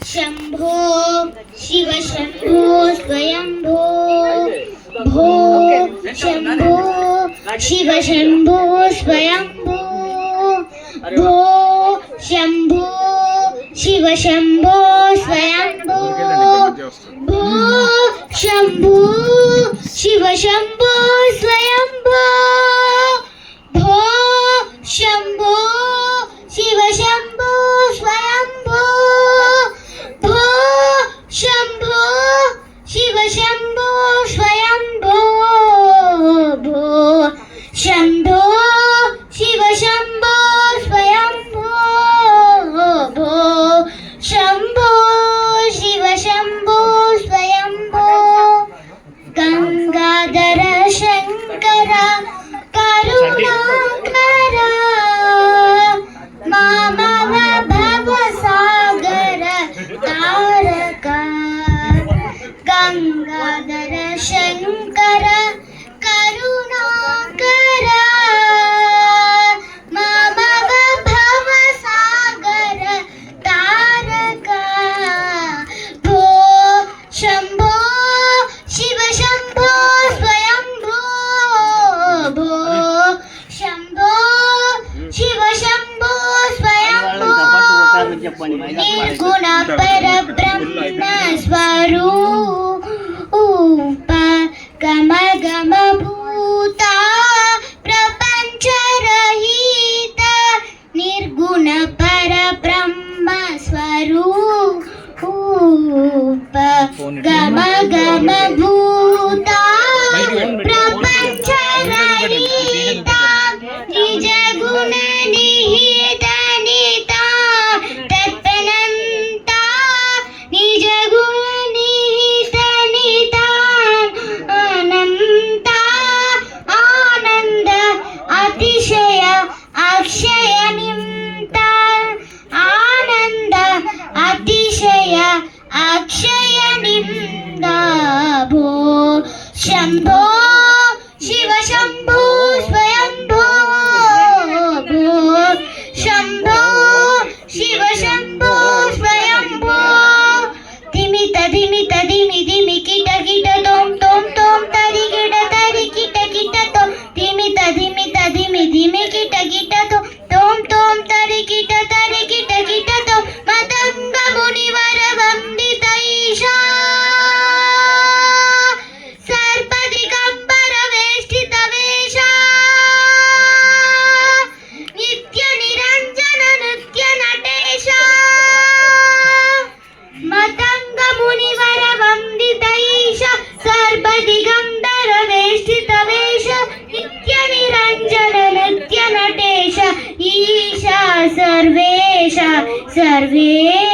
शंभो शिव शंभो स्वयंभो भो शंभो शिव शंभो स्वयंभो भो शंभो शिव शंभो स्वयंभो भो शंभो शिव शंभो स्वयंभो भो शंभो शिव शंभो स्वयंभो भो शंभो शिव शंभो स्वयंभो भो शंभो शिव शंभो स्वयंभो भो शंभो शिव शंभो स्वयंभो गंगाधर शंकर करुणाकर मामव भवसागर तारक गंगाधर शंकर करुणाकर मामव भवसागर तारक भो शंभो शिव शंभो स्वयंभो भो शंभो शिव शंभो स्वयंभो निर्गुण परब्रह्म स्वरूप गम गम भूता प्रपंच रहित निर्गुण परब्रह्म स्वरूप गम गम भूता प्रपंच रहित निज गुण निहित निता तत्पनंता निज गुण निहित निता अनंता आनंद अतिशय अक्षय निम्ता आनंद अतिशय अक्षय निम्दा भो शंभो शिव शंभो स्वयंभो भो शंभो शिव शंभो स्वयंभो धिमित धिमित धिमि धिमि किट किट तोम तोम तोम तरि किट किट तोम धिमित धिमित धिमि धिमि किट तोम तोम तरि किट तोम मतंग मुनिवर वंदित ईशा सर्पदिगंबर वेष्टित वेशा नित्य निरंजन नृत्य नटेश मतंग मुनिवर वंदित ईशा सर्पदिगंबर वेष्टित वेश नित्य निरंजन नृत्य नटेश ईशा सर्वेश सर्वे